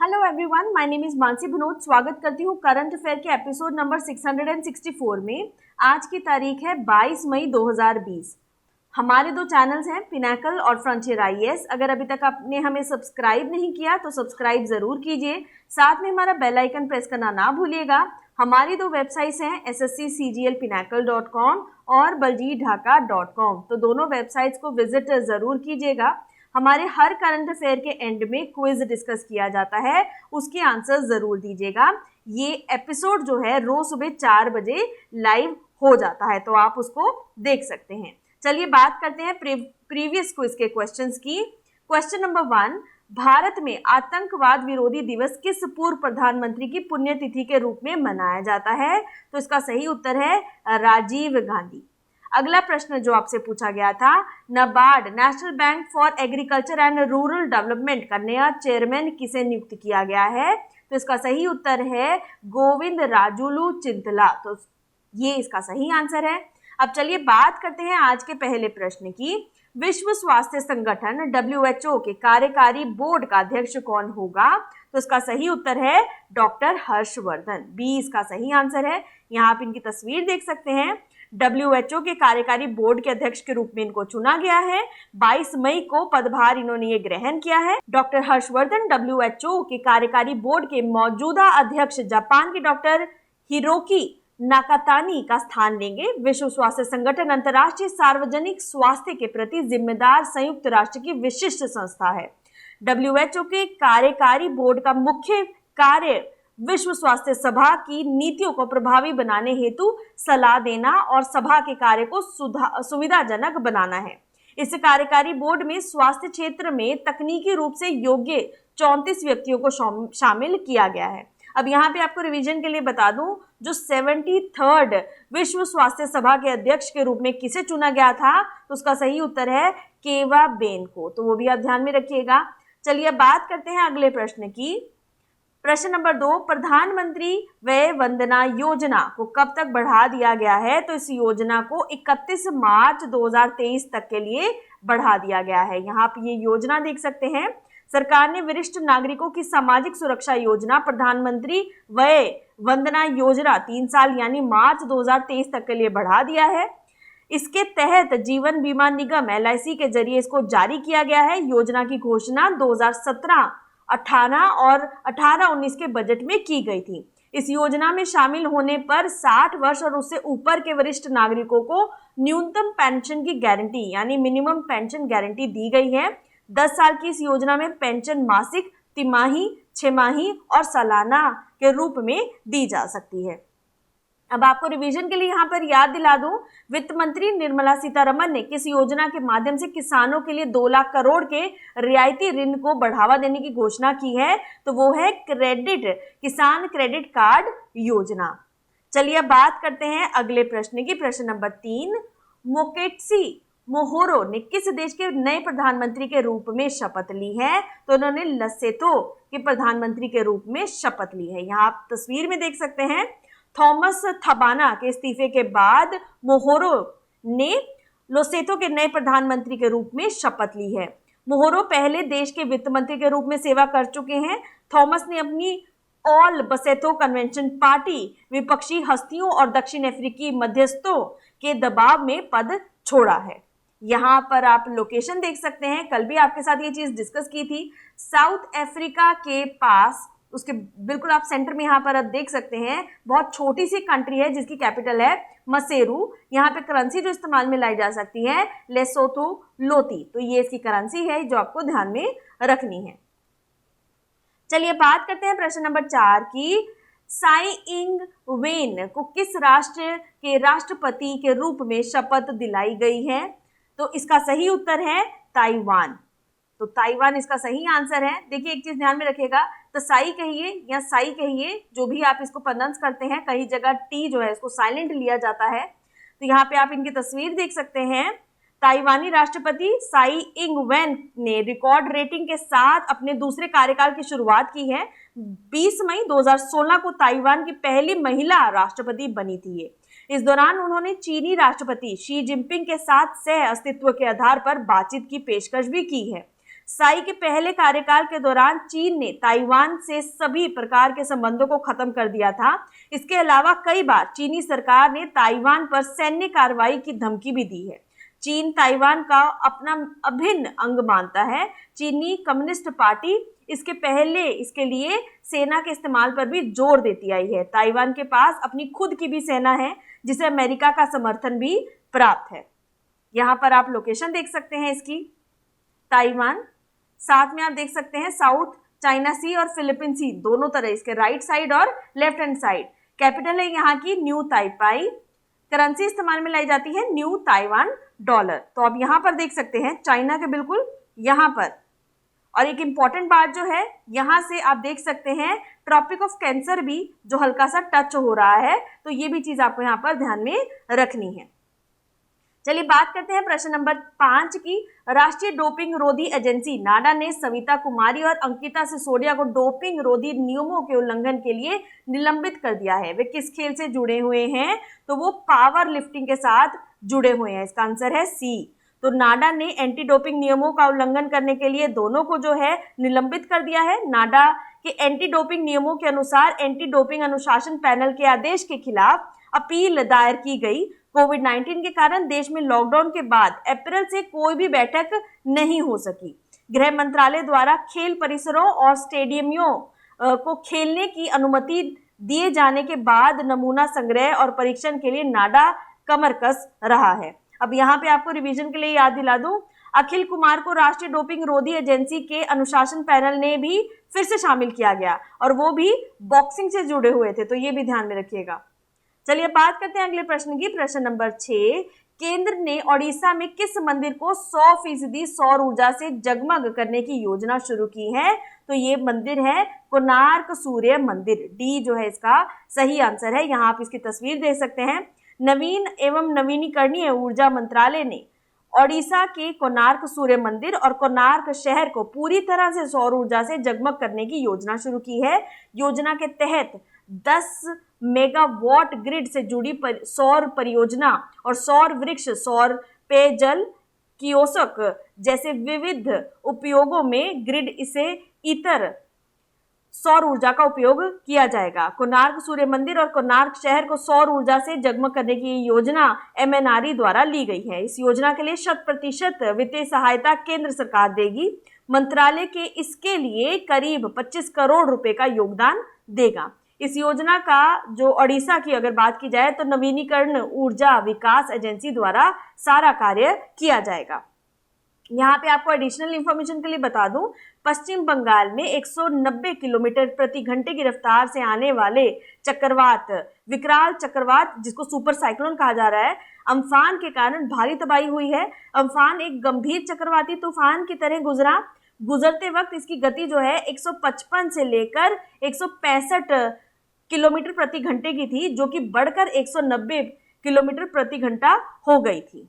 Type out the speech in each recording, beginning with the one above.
Hello everyone, my name is Mansi Bhanot. स्वागत करती हूँ करंट अफेयर के एपिसोड नंबर 664 में। आज की तारीख है 22 मई 2020। हमारे दो चैनल्स हैं, पिनाकल और फ्रंटियर आईएएस। अगर अभी तक आपने हमें सब्सक्राइब नहीं किया तो सब्सक्राइब जरूर कीजिए। साथ में हमारा बेल आइकन प्रेस करना ना भूलिएगा। हमारी दो वेबसाइट्स हैं ssccglpinacle.com और baljeetdhaka.com। तो दोनों वेबसाइट्स को विजिट जरूर कीजिएगा। हमारे हर करंट अफेयर के एंड में क्विज डिस्कस किया जाता है, उसके आंसर जरूर दीजिएगा। ये एपिसोड जो है रोज सुबह 4 बजे लाइव हो जाता है, तो आप उसको देख सकते हैं। चलिए बात करते हैं प्रीवियस क्विज के क्वेश्चंस की। क्वेश्चन नंबर 1, भारत में आतंकवाद विरोधी दिवस किस पूर्व प्रधानमंत्री की पुण्यतिथि के रूप में मनाया जाता है? तो इसका सही उत्तर है राजीव गांधी। अगला प्रश्न जो आपसे पूछा गया था, NABARD national bank for agriculture and rural development का नया चेयरमैन किसे नियुक्त किया गया है? तो इसका सही उत्तर है गोविंद राजुलू चिंतला। तो ये इसका सही आंसर है। अब चलिए बात करते हैं आज के पहले प्रश्न की। विश्व स्वास्थ्य संगठन WHO के कार्यकारी बोर्ड का अध्यक्ष कौन होगा? तो इसका सही उत्तर है डॉक्टर हर्षवर्धन। बी इसका सही आंसर है। यहाँ आप इनकी तस्वीर देख सकते हैं। WHO के कार्यकारी बोर्ड के अध्यक्ष के रूप में इनको चुना गया है। 22 मई को पदभार इन्होंने ये ग्रहण किया है। डॉक्टर हर्षवर्धन WHO के कार्यकारी बोर्ड के मौजूदा अध्यक्ष जापान के डॉक्टर हिरोकी नाकातानी का स्थान लेंगे। विश्व स्वास्थ्य संगठन अंतर्राष्ट्रीय सार्वजनिक स्वास्थ्य के प्रति जिम्मेदार संयुक्त राष्ट्र की विशिष्ट संस्था है। WHO के कार्यकारी बोर्ड का मुख्य कार्य विश्व स्वास्थ्य सभा की नीतियों को प्रभावी बनाने हेतु सलाह देना और सभा के कार्य को सुविधाजनक बनाना है। इस कार्यकारी बोर्ड में स्वास्थ्य क्षेत्र में तकनीकी रूप से योग्य 34 व्यक्तियों को शामिल किया गया है। अब यहाँ पे आपको रिवीजन के लिए बता दूं, जो 73rd विश्व स्वास्थ्य सभा के अध्यक्ष के रूप में किसे चुना गया था? तो उसका सही उत्तर है केवा बेन को। तो वो भी आप ध्यान में रखिएगा। चलिए बात करते हैं अगले प्रश्न की। प्रश्न नंबर 2, प्रधानमंत्री वय वंदना योजना को कब तक बढ़ा दिया गया है? तो इस योजना को 31 मार्च 2023 तक के लिए बढ़ा दिया गया है। यहाँ आप ये योजना देख सकते हैं। सरकार ने वरिष्ठ नागरिकों की सामाजिक सुरक्षा योजना प्रधानमंत्री वय वंदना योजना 3 साल यानी मार्च 2023 तक के लिए बढ़ा दिया है। इसके तहत जीवन बीमा निगम LIC के जरिए इसको जारी किया गया है। योजना की घोषणा 2017, 18 और 18-19 के बजट में की गई थी। इस योजना में शामिल होने पर 60 वर्ष और उससे ऊपर के वरिष्ठ नागरिकों को न्यूनतम पेंशन की गारंटी यानी मिनिमम पेंशन गारंटी दी गई है। 10 साल की इस योजना में पेंशन मासिक, तिमाही, छमाही और सालाना के रूप में दी जा सकती है। अब आपको रिवीजन के लिए यहाँ पर याद दिला दूं, वित्त मंत्री निर्मला सीतारमन ने किस योजना के माध्यम से किसानों के लिए 2 लाख करोड़ के रियायती ऋण को बढ़ावा देने की घोषणा की है? तो वो है किसान क्रेडिट कार्ड योजना। चलिए अब बात करते हैं अगले प्रश्न की। प्रश्न नंबर 3, मोकेत्सी मोहोरो ने किस देश के नए प्रधानमंत्री के रूप में शपथ ली है? तो उन्होंने लेसोथो के प्रधानमंत्री के रूप में शपथ ली है। यहाँ आप तस्वीर में देख सकते हैं। थॉमस थबाना के इस्तीफे के बाद मोहोरो ने लेसोथो के नए प्रधानमंत्री के रूप में शपथ ली है। मोहोरो पहले देश के वित्त मंत्री के रूप में सेवा कर चुके हैं। थॉमस ने अपनी ऑल बसेथो कन्वेंशन पार्टी, विपक्षी हस्तियों और दक्षिण अफ्रीकी मध्यस्थों के दबाव में पद छोड़ा है। यहाँ पर आप लोकेशन देख सकते हैं। कल भी आपके साथ ये चीज डिस्कस की थी। साउथ अफ्रीका के पास उसके बिल्कुल आप सेंटर में यहाँ पर आप देख सकते हैं। बहुत छोटी सी कंट्री है जिसकी कैपिटल है मसेरू। यहाँ पे करेंसी जो इस्तेमाल में लाई जा सकती है लेसोथो लोती। तो ये इसकी करेंसी है जो आपको ध्यान में रखनी है। चलिए बात करते हैं प्रश्न नंबर 4 की। साई इंग वेन को किस राष्ट्र के राष्ट्रपति के रूप में शपथ दिलाई गई है? तो इसका सही उत्तर है ताइवान। तो ताइवान इसका सही आंसर है। देखिए एक चीज ध्यान में रखिएगा, तो साई कहिए या साई कहिए, जो भी आप इसको प्रोनाउंस करते हैं, कई जगह टी जो है इसको साइलेंट लिया जाता है। तो यहाँ पे आप इनकी तस्वीर देख सकते हैं। ताइवानी राष्ट्रपति साई इंग वेन ने रिकॉर्ड रेटिंग के साथ अपने दूसरे कार्यकाल की शुरुआत की है। 20 मई 2016 को ताइवान की पहली महिला राष्ट्रपति बनी थी। इस दौरान उन्होंने चीनी राष्ट्रपति शी जिनपिंग के साथ सह अस्तित्व के आधार पर बातचीत की पेशकश भी की है। साई के पहले कार्यकाल के दौरान चीन ने ताइवान से सभी प्रकार के संबंधों को खत्म कर दिया था। इसके अलावा कई बार चीनी सरकार ने ताइवान पर सैन्य कार्रवाई की धमकी भी दी है। चीन ताइवान का अपना अभिन्न अंग मानता है। चीनी कम्युनिस्ट पार्टी इसके लिए सेना के इस्तेमाल पर भी जोर देती आई है। ताइवान के पास अपनी खुद की भी सेना है जिसे अमेरिका का समर्थन भी प्राप्त है। यहाँ पर आप लोकेशन देख सकते हैं इसकी, ताइवान, साथ में आप देख सकते हैं साउथ चाइना सी और फिलीपीन सी, दोनों तरह इसके राइट साइड और लेफ्ट हैंड साइड। कैपिटल है यहाँ की न्यू ताइपाई। करेंसी इस्तेमाल में लाई जाती है न्यू ताइवान डॉलर। तो आप यहाँ पर देख सकते हैं चाइना के बिल्कुल यहाँ पर। और एक इंपॉर्टेंट बात जो है, यहाँ से आप देख सकते हैं ट्रॉपिक ऑफ कैंसर भी जो हल्का सा टच हो रहा है, तो ये भी चीज आपको यहाँ पर ध्यान में रखनी है। चलिए बात करते हैं प्रश्न नंबर 5 की। राष्ट्रीय डोपिंग रोधी एजेंसी नाडा ने सविता कुमारी और अंकिता सिसोदिया को डोपिंग रोधी नियमों के उल्लंघन के लिए निलंबित कर दिया है। वे किस खेल से जुड़े हुए हैं? तो वो पावर लिफ्टिंग के साथ जुड़े हुए हैं। इसका आंसर है सी। तो नाडा ने एंटी डोपिंग नियमों का उल्लंघन करने के लिए दोनों को जो है निलंबित कर दिया है। नाडा के एंटी डोपिंग नियमों के अनुसार एंटी डोपिंग अनुशासन पैनल के आदेश के खिलाफ अपील दायर की गई। कोविड-19 के कारण देश में लॉकडाउन के बाद अप्रैल से कोई भी बैठक नहीं हो सकी। गृह मंत्रालय द्वारा खेल परिसरों और स्टेडियमों को खेलने की अनुमति दिए जाने के बाद नमूना संग्रह और परीक्षण के लिए नाडा कमर कस रहा है। अब यहाँ पे आपको रिवीजन के लिए याद दिला दूं, अखिल कुमार को राष्ट्रीय डोपिंग रोधी एजेंसी के अनुशासन पैनल ने भी फिर से शामिल किया गया और वो भी बॉक्सिंग से जुड़े हुए थे, तो ये भी ध्यान में रखिएगा। चलिए बात करते हैं अगले प्रश्न की। प्रश्न नंबर 6, केंद्र ने ओडिशा में किस मंदिर को 100% सौर ऊर्जा से जगमग करने की योजना शुरू की है? तो ये मंदिर है कोणार्क सूर्य मंदिर। डी जो है इसका सही आंसर है। यहाँ आप इसकी तस्वीर देख सकते हैं। नवीन एवं नवीनीकरणीय ऊर्जा मंत्रालय ने ओडिशा के कोणार्क सूर्य मंदिर और कोणार्क शहर को पूरी तरह से सौर ऊर्जा से जगमग करने की योजना शुरू की है। योजना के तहत 10 मेगावाट ग्रिड से जुड़ी सौर परियोजना और सौर वृक्ष, सौर पेयजल कियोस्क जैसे विविध उपयोगों में ग्रिड इसे इतर सौर ऊर्जा का उपयोग किया जाएगा। कोणार्क सूर्य मंदिर और कोणार्क शहर को सौर ऊर्जा से जगमग करने की योजना MNRE द्वारा ली गई है। इस योजना के लिए 100% वित्तीय सहायता केंद्र सरकार देगी। मंत्रालय के इसके लिए करीब 25 करोड़ रुपए का योगदान देगा। इस योजना का जो ओडिशा की अगर बात की जाए तो नवीनीकरण ऊर्जा विकास एजेंसी द्वारा सारा कार्य किया जाएगा। यहाँ पे आपको एडिशनल इंफॉर्मेशन के लिए बता दूं, पश्चिम बंगाल में 190 किलोमीटर प्रति घंटे की रफ्तार से आने वाले चक्रवात विकराल चक्रवात, जिसको सुपर साइक्लोन कहा जा रहा है, अम्फान के कारण भारी तबाही हुई है। अम्फान एक गंभीर चक्रवाती तूफान की तरह गुजरते वक्त इसकी गति जो है 155 से लेकर 165 किलोमीटर प्रति घंटे की थी, जो कि बढ़कर 190 किलोमीटर प्रति घंटा हो गई थी।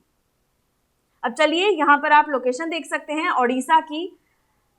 अब चलिए यहाँ पर आप लोकेशन देख सकते हैं ओडिशा की।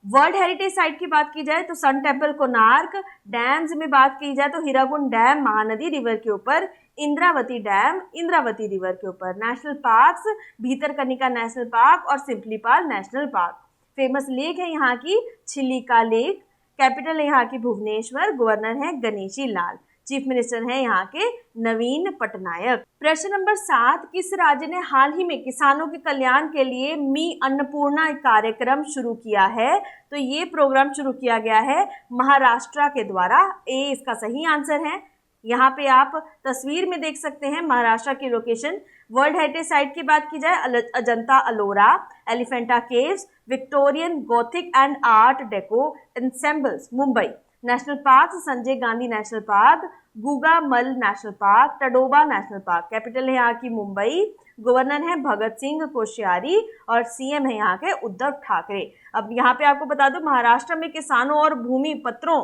वर्ल्ड हेरिटेज साइट की बात की जाए तो सन टेम्पल कोणार्क, डैम्स में बात की जाए तो हीराकुंड डैम महानदी रिवर के ऊपर, इंद्रावती डैम इंद्रावती रिवर के ऊपर, national parks Bhitarkanika national park और सिम्पलीपाल नेशनल पार्क। फेमस लेक है यहाँ की छिलिका लेक। कैपिटल है यहाँ की भुवनेश्वर। गवर्नर है गणेशी लाल। चीफ मिनिस्टर हैं यहाँ के नवीन पटनायक। प्रश्न नंबर 7, किस राज्य ने हाल ही में किसानों के कल्याण के लिए मी अन्नपूर्णा कार्यक्रम शुरू किया है? तो ये प्रोग्राम शुरू किया गया है महाराष्ट्र के द्वारा। ए इसका सही आंसर है। यहाँ पे आप तस्वीर में देख सकते हैं महाराष्ट्र की लोकेशन। वर्ल्ड हेरिटेज साइट की बात की जाए Ajanta Ellora, Elephanta caves, Victorian Gothic and art deco ensembles Mumbai. National park Sanjay Gandhi national park, Gugamal national park, Tadoba national park. Capital है यहाँ की मुंबई। गवर्नर है भगत सिंह कोश्यारी और सीएम है यहाँ के उद्धव ठाकरे। अब यहाँ पे आपको बता दूं, महाराष्ट्र में किसानों और भूमि पत्रों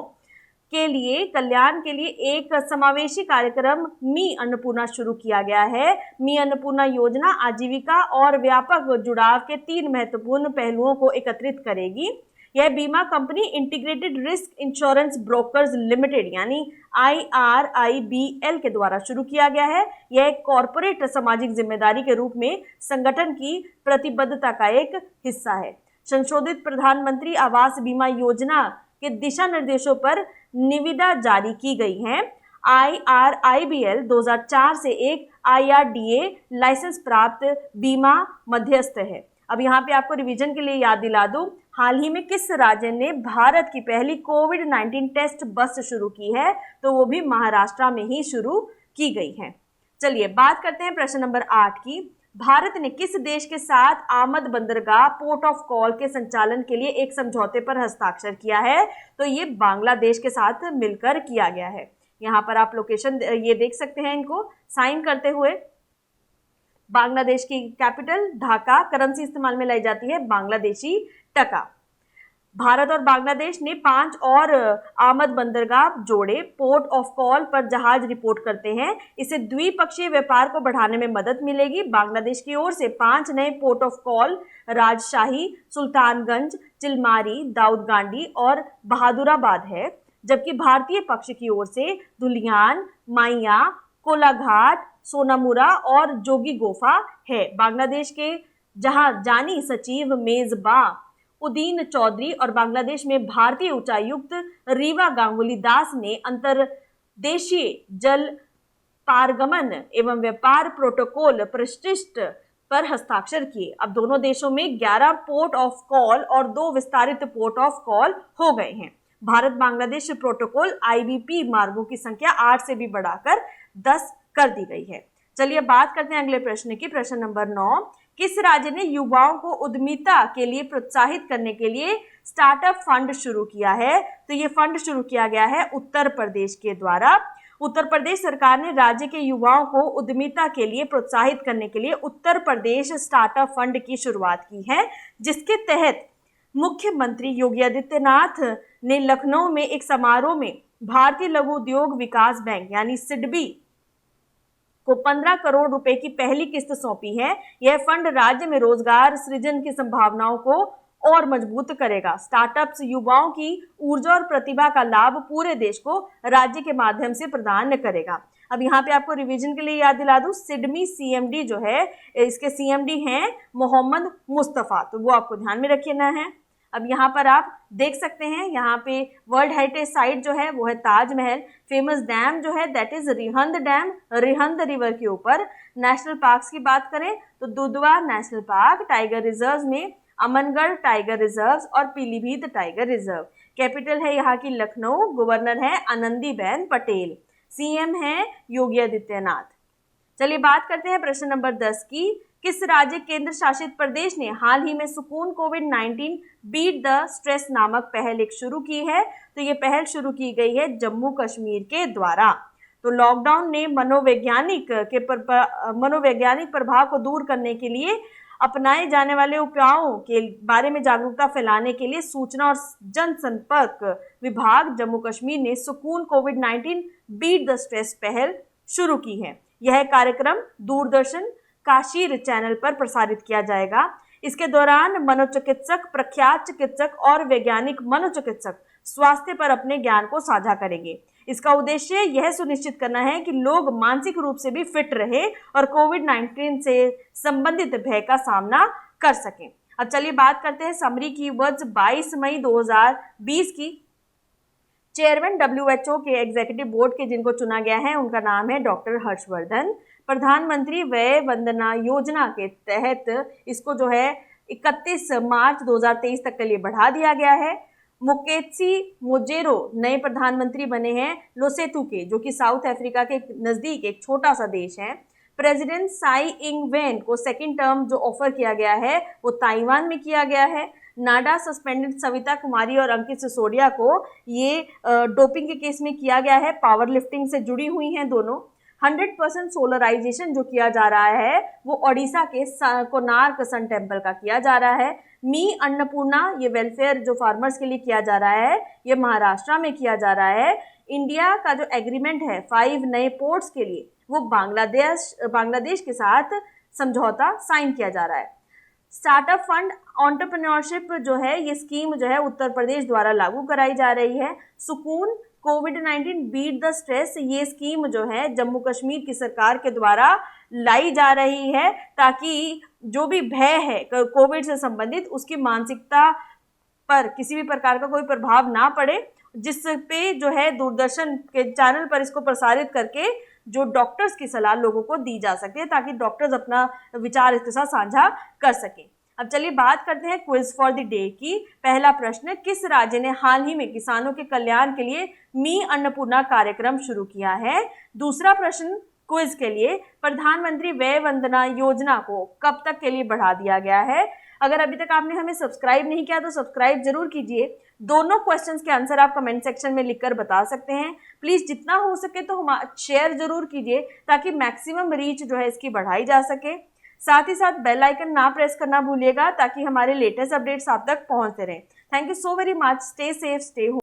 के लिए कल्याण के लिए एक समावेशी कार्यक्रम मी अन्नपूर्णा शुरू किया गया है। मी अन्नपूर्णा योजना आजीविका और व्यापक जुड़ाव के 3 महत्वपूर्ण पहलुओं को एकत्रित करेगी। यह बीमा company integrated risk insurance brokers limited यानी IRIBL के द्वारा शुरू किया गया है। यह एक कॉरपोरेट सामाजिक जिम्मेदारी के रूप में संगठन की प्रतिबद्धता का एक हिस्सा है। संशोधित प्रधानमंत्री आवास बीमा योजना के दिशा निर्देशों पर निविदा जारी की गई है। IRIBL 2004 से एक IRDA लाइसेंस प्राप्त बीमा मध्यस्थ है। अब यहाँ पे आपको रिवीजन के लिए याद दिला दूं, हाल ही में किस राज्य ने भारत की पहली कोविड-19 टेस्ट बस शुरू की है, तो वो भी महाराष्ट्र में ही शुरू की गई है। चलिए बात करते हैं प्रश्न नंबर 8 की। भारत ने किस देश के साथ आमद बंदरगाह पोर्ट ऑफ कॉल के संचालन के लिए एक समझौते पर हस्ताक्षर किया है, तो ये बांग्लादेश के साथ मिलकर किया गया है। यहाँ पर आप लोकेशन ये देख सकते हैं इनको साइन करते हुए। बांग्लादेश की कैपिटल ढाका, करेंसी इस्तेमाल में लाई जाती है बांग्लादेशी टका। भारत और बांग्लादेश ने 5 और आमद बंदरगाह जोड़े। पोर्ट ऑफ कॉल पर जहाज रिपोर्ट करते हैं। इससे द्विपक्षीय व्यापार को बढ़ाने में मदद मिलेगी। बांग्लादेश की ओर से 5 नए पोर्ट ऑफ कॉल राजशाही, सुल्तानगंज, चिलमारी, दाऊदगांडी और बहादुराबाद है, जबकि भारतीय पक्ष की ओर से धुलियान, माइया, कोलाघाट, सोनामुरा और जोगी गोफा है। बांग्लादेश के जहां जानी सचिव मेजबा उदीन चौधरी और बांग्लादेश में भारतीय उच्चायुक्त रीवा गांगुली दास ने अंतर्देशीय जल पारगमन एवं व्यापार प्रोटोकॉल प्रतिष्ठ पर हस्ताक्षर किए। अब दोनों देशों में 11 पोर्ट ऑफ कॉल और 2 विस्तारित पोर्ट ऑफ कॉल हो गए हैं। भारत बांग्लादेश प्रोटोकॉल IBP मार्गों की संख्या 8 से भी बढ़ाकर 10 कर दी गई है। चलिए बात करते हैं अगले प्रश्न की। प्रश्न नंबर 9, किस राज्य ने युवाओं को उद्यमिता के लिए प्रोत्साहित करने के लिए स्टार्टअप फंड शुरू किया है, तो ये फंड शुरू किया गया है उत्तर प्रदेश के द्वारा। उत्तर प्रदेश सरकार ने राज्य के युवाओं को उद्यमिता के लिए प्रोत्साहित करने के लिए उत्तर प्रदेश स्टार्टअप फंड की शुरुआत की है, जिसके तहत मुख्यमंत्री योगी आदित्यनाथ ने लखनऊ में एक समारोह में भारतीय लघु उद्योग विकास बैंक यानी सिडबी को 15 करोड़ रुपए की पहली किस्त सौंपी है। यह फंड राज्य में रोजगार सृजन की संभावनाओं को और मजबूत करेगा। स्टार्टअप्स युवाओं की ऊर्जा और प्रतिभा का लाभ पूरे देश को राज्य के माध्यम से प्रदान करेगा। अब यहाँ पे आपको रिवीजन के लिए याद दिला दूं, सिडबी CMD जो है, इसके CMD हैं मोहम्मद मुस्तफा, तो वो आपको ध्यान में रखना है। अब यहाँ पर आप देख सकते हैं, यहाँ पे वर्ल्ड हेरिटेज साइट जो है वो है ताजमहल। फेमस डैम जो है that is Rihand dam, Rihand river के ऊपर। नेशनल पार्क्स की बात करें तो Dudhwa national park, tiger reserve में अमनगढ़ टाइगर रिजर्व और पीलीभीत टाइगर रिजर्व। कैपिटल है यहाँ की लखनऊ, गवर्नर है आनंदीबेन पटेल, CM है योगी आदित्यनाथ। चलिए बात करते हैं प्रश्न नंबर 10 की। किस राज्य केंद्र शासित प्रदेश ने हाल ही में सुकून कोविड-19 बीट द स्ट्रेस नामक पहल एक शुरू की है, तो ये पहल शुरू की गई है जम्मू कश्मीर के द्वारा। तो लॉकडाउन ने मनोवैज्ञानिक प्रभाव को दूर करने के लिए अपनाए जाने वाले उपायों के बारे में जागरूकता फैलाने के लिए सूचना और जनसंपर्क विभाग जम्मू कश्मीर ने सुकून कोविड-19 बीट द स्ट्रेस पहल शुरू की है। यह कार्यक्रम दूरदर्शन काशीर चैनल पर प्रसारित किया जाएगा। इसके दौरान मनोचिकित्सक, प्रख्यात चिकित्सक और वैज्ञानिक मनोचिकित्सक स्वास्थ्य पर अपने ज्ञान को साझा करेंगे। इसका उद्देश्य यह सुनिश्चित करना है कि लोग मानसिक रूप से भी फिट रहे और कोविड-19 से संबंधित भय का सामना कर सकें। अब चलिए बात करते हैं समरी कीवर्ड्स 22 मई 2020 की। चेयरमैन WHO के एग्जीक्यूटिव बोर्ड के जिनको चुना गया है उनका नाम है डॉक्टर हर्षवर्धन। प्रधानमंत्री व्यय वंदना योजना के तहत इसको जो है 31 मार्च 2023 तक के लिए बढ़ा दिया गया है। मुकेत्सी मोजेरो नए प्रधानमंत्री बने हैं लोसेथु के, जो कि साउथ अफ्रीका के नजदीक एक छोटा सा देश है। प्रेसिडेंट साई इंग वेन को सेकंड टर्म जो ऑफर किया गया है वो ताइवान में किया गया है। नाडा सस्पेंडेड सविता कुमारी और अंकित सिसोदिया को ये डोपिंग के केस में किया गया है, पावर लिफ्टिंग से जुड़ी हुई हैं दोनों। 100% सोलराइजेशन जो किया जा रहा है वो ओडिशा के कोणार्क सन टेम्पल का किया जा रहा है। मी अन्नपूर्णा ये वेलफेयर जो फार्मर्स के लिए किया जा रहा है ये महाराष्ट्र में किया जा रहा है। इंडिया का जो एग्रीमेंट है 5 नए पोर्ट्स के लिए वो बांग्लादेश के साथ समझौता साइन किया जा रहा है। स्टार्टअप फंड एंटरप्रेन्योरशिप जो है ये स्कीम जो है उत्तर प्रदेश द्वारा लागू कराई जा रही है। सुकून कोविड-19 बीट द स्ट्रेस, ये स्कीम जो है जम्मू कश्मीर की सरकार के द्वारा लाई जा रही है ताकि जो भी भय है कोविड से संबंधित उसकी मानसिकता पर किसी भी प्रकार का कोई प्रभाव ना पड़े, जिस पे जो है दूरदर्शन के चैनल पर इसको प्रसारित करके जो डॉक्टर्स की सलाह लोगों को दी जा सके ताकि डॉक्टर्स अपना विचार इसके साथ साझा कर सकें। अब चलिए बात करते हैं क्विज फॉर द डे की। पहला प्रश्न, किस राज्य ने हाल ही में किसानों के कल्याण के लिए मी अन्नपूर्णा कार्यक्रम शुरू किया है? दूसरा प्रश्न क्विज के लिए, प्रधानमंत्री व्यय वंदना योजना को कब तक के लिए बढ़ा दिया गया है? अगर अभी तक आपने हमें सब्सक्राइब नहीं किया तो सब्सक्राइब जरूर कीजिए। दोनों क्वेश्चंस के आंसर आप कमेंट सेक्शन में लिखकर बता सकते हैं। प्लीज जितना हो सके तो हम शेयर जरूर कीजिए ताकि मैक्सिमम रीच जो है इसकी बढ़ाई जा सके। साथ ही साथ बेल आइकन ना प्रेस करना भूलिएगा ताकि हमारे लेटेस्ट अपडेट्स आप तक पहुंचते रहें। Thank you so very much. Stay safe, stay home.